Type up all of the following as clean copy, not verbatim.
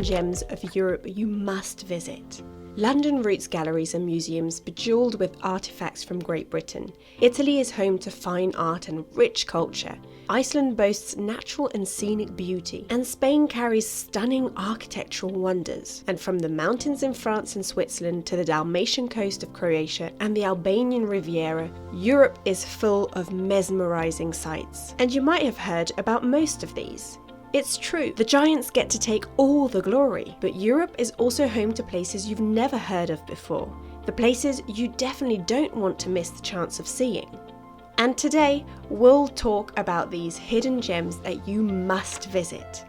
gems of Europe you must visit. London roots galleries and museums bejeweled with artifacts from Great Britain. Italy is home to fine art and rich culture. Iceland boasts natural and scenic beauty, and Spain carries stunning architectural wonders. And from the mountains in France and Switzerland to the Dalmatian coast of Croatia and the Albanian Riviera, Europe is full of mesmerizing sights. And you might have heard about most of these. It's true, the giants get to take all the glory, but Europe is also home to places you've never heard of before. The places you definitely don't want to miss the chance of seeing. And today, we'll talk about these hidden gems that you must visit.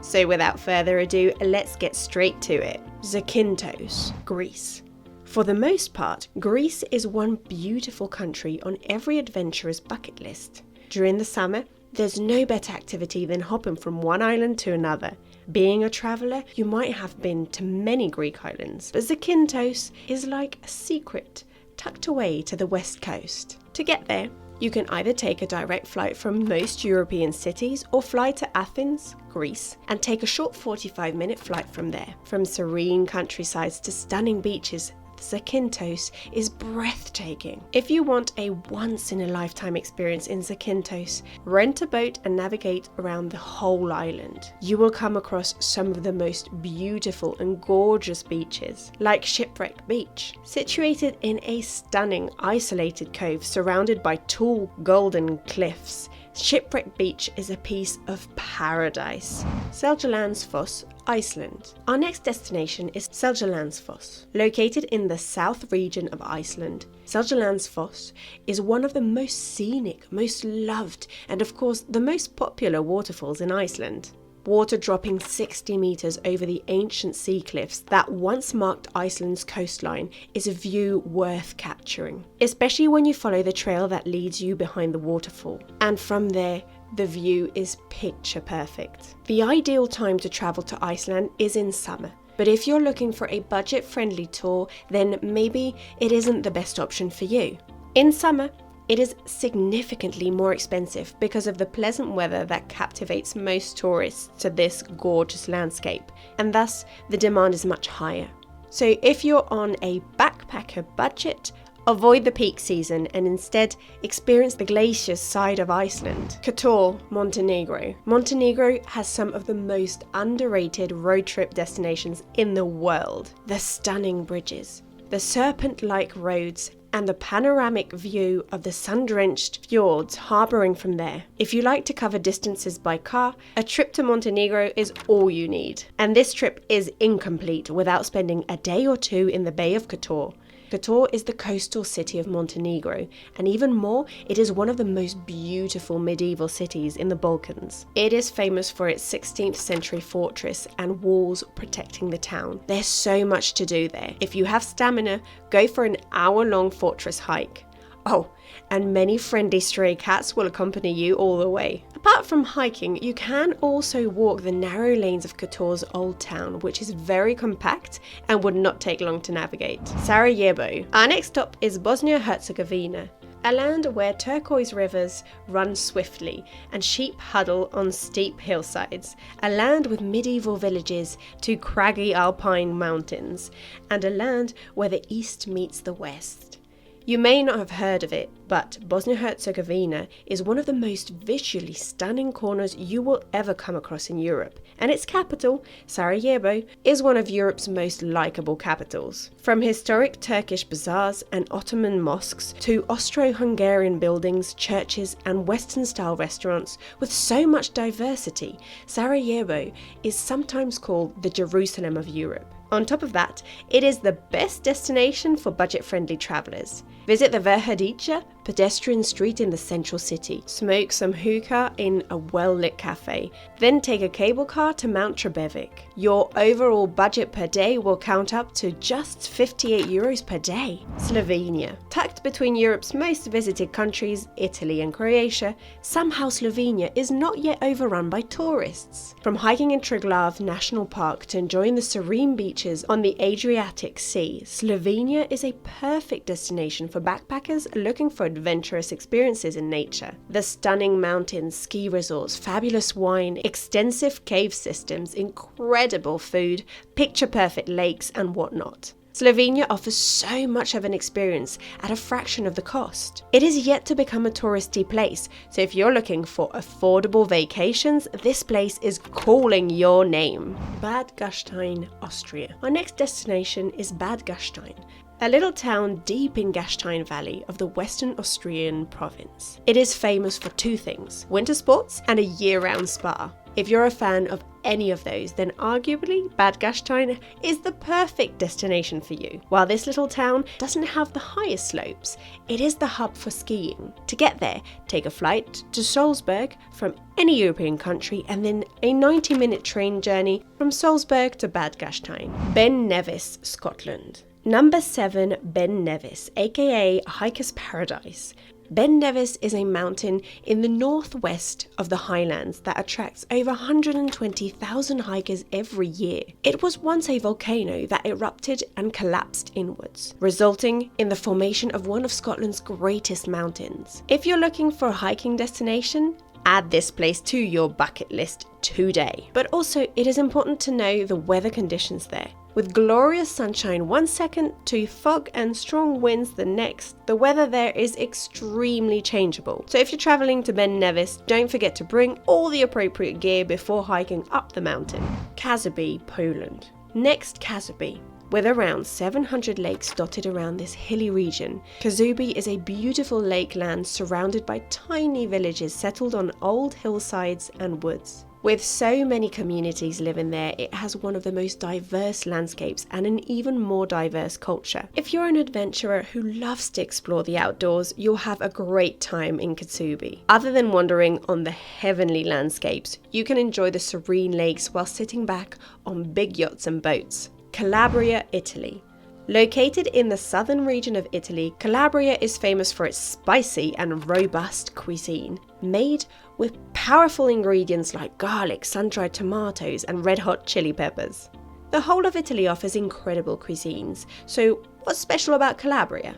So without further ado, let's get straight to it. Zakynthos, Greece. For the most part, Greece is one beautiful country on every adventurer's bucket list. During the summer, there's no better activity than hopping from one island to another. Being a traveller, you might have been to many Greek islands, but Zakynthos is like a secret tucked away to the west coast. To get there, you can either take a direct flight from most European cities or fly to Athens, Greece, and take a short 45-minute flight from there. From serene countrysides to stunning beaches, Zakynthos is breathtaking. If you want a once-in-a-lifetime experience in Zakynthos, rent a boat and navigate around the whole island. You will come across some of the most beautiful and gorgeous beaches, like Shipwreck Beach, situated in a stunning isolated cove surrounded by tall golden cliffs. Shipwreck Beach is a piece of paradise. Seljalandsfoss, Iceland. Our next destination is Seljalandsfoss. Located in the south region of Iceland, Seljalandsfoss is one of the most scenic, most loved, and of course the most popular waterfalls in Iceland. Water dropping 60 meters over the ancient sea cliffs that once marked Iceland's coastline is a view worth capturing, especially when you follow the trail that leads you behind the waterfall. And from there, the view is picture perfect. The ideal time to travel to Iceland is in summer, but if you're looking for a budget-friendly tour, then maybe it isn't the best option for you. In summer, it is significantly more expensive because of the pleasant weather that captivates most tourists to this gorgeous landscape, and thus the demand is much higher. So if you're on a backpacker budget, avoid the peak season and instead experience the glaciers side of Iceland. Kotor, Montenegro. Montenegro has some of the most underrated road trip destinations in the world. The stunning bridges, the serpent-like roads, and the panoramic view of the sun-drenched fjords harbouring from there. If you like to cover distances by car, a trip to Montenegro is all you need. And this trip is incomplete without spending a day or two in the Bay of Kotor. Kotor is the coastal city of Montenegro, and even more, it is one of the most beautiful medieval cities in the Balkans. It is famous for its 16th century fortress and walls protecting the town. There's so much to do there. If you have stamina, go for an hour-long fortress hike. Oh, and many friendly stray cats will accompany you all the way. Apart from hiking, you can also walk the narrow lanes of Kotor's old town, which is very compact and would not take long to navigate. Sarajevo. Our next stop is Bosnia-Herzegovina, a land where turquoise rivers run swiftly and sheep huddle on steep hillsides, a land with medieval villages to craggy alpine mountains, and a land where the east meets the west. You may not have heard of it, but Bosnia-Herzegovina is one of the most visually stunning corners you will ever come across in Europe, and its capital, Sarajevo, is one of Europe's most likeable capitals. From historic Turkish bazaars and Ottoman mosques to Austro-Hungarian buildings, churches, and Western-style restaurants with so much diversity, Sarajevo is sometimes called the Jerusalem of Europe. On top of that, it is the best destination for budget-friendly travellers. Visit the Verhadica pedestrian street in the central city, smoke some hookah in a well-lit cafe, then take a cable car to Mount Trebevic. Your overall budget per day will count up to just 58 euros per day. Slovenia. Tucked between Europe's most visited countries, Italy and Croatia, somehow Slovenia is not yet overrun by tourists. From hiking in Triglav National Park to enjoying the serene beaches on the Adriatic Sea, Slovenia is a perfect destination for backpackers looking for adventurous experiences in nature. The stunning mountains, ski resorts, fabulous wine, extensive cave systems, incredible food, picture-perfect lakes, and whatnot. Slovenia offers so much of an experience at a fraction of the cost. It is yet to become a touristy place, so if you're looking for affordable vacations, this place is calling your name. Bad Gastein, Austria. Our next destination is Bad Gastein, a little town deep in Gastein Valley of the Western Austrian province. It is famous for two things: winter sports and a year-round spa. If you're a fan of any of those, then arguably Bad Gastein is the perfect destination for you. While this little town doesn't have the highest slopes, it is the hub for skiing. To get there, take a flight to Salzburg from any European country and then a 90-minute train journey from Salzburg to Bad Gastein. Ben Nevis, Scotland. Number 7, Ben Nevis, aka Hiker's Paradise. Ben Nevis is a mountain in the northwest of the Highlands that attracts over 120,000 hikers every year. It was once a volcano that erupted and collapsed inwards, resulting in the formation of one of Scotland's greatest mountains. If you're looking for a hiking destination, add this place to your bucket list today. But also, it is important to know the weather conditions there. With glorious sunshine one second to fog and strong winds the next, the weather there is extremely changeable. So if you're traveling to Ben Nevis, don't forget to bring all the appropriate gear before hiking up the mountain. Kazaby, Poland. Next, Kazaby. With around 700 lakes dotted around this hilly region, Kazaby is a beautiful lakeland surrounded by tiny villages settled on old hillsides and woods. With so many communities living there, it has one of the most diverse landscapes and an even more diverse culture. If you're an adventurer who loves to explore the outdoors, you'll have a great time in Kazaby. Other than wandering on the heavenly landscapes, you can enjoy the serene lakes while sitting back on big yachts and boats. Calabria, Italy. Located in the southern region of Italy, Calabria is famous for its spicy and robust cuisine, made with powerful ingredients like garlic, sun-dried tomatoes, and red-hot chili peppers. The whole of Italy offers incredible cuisines, so what's special about Calabria?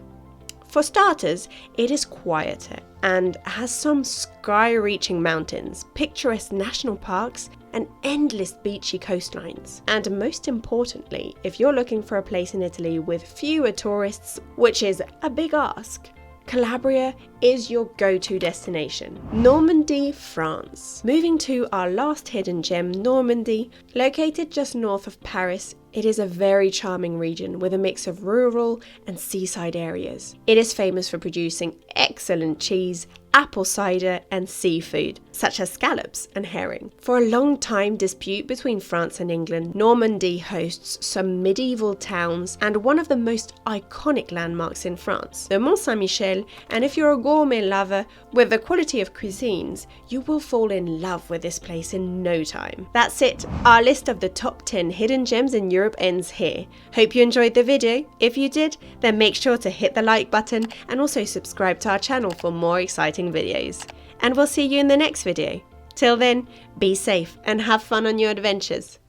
For starters, it is quieter and has some sky-reaching mountains, picturesque national parks, and endless beachy coastlines. And most importantly, if you're looking for a place in Italy with fewer tourists, which is a big ask, Calabria is your go-to destination. Normandy, France. Moving to our last hidden gem, Normandy, located just north of Paris, it is a very charming region with a mix of rural and seaside areas. It is famous for producing excellent cheese, apple cider, and seafood, such as scallops and herring. For a long time dispute between France and England, Normandy hosts some medieval towns and one of the most iconic landmarks in France, the Mont Saint-Michel, and if you're a gourmet lover with the quality of cuisines, you will fall in love with this place in no time. That's it, our list of the top 10 hidden gems in Europe ends here. Hope you enjoyed the video. If you did, then make sure to hit the like button and also subscribe to our channel for more exciting videos. And we'll see you in the next video. Till then, be safe and have fun on your adventures.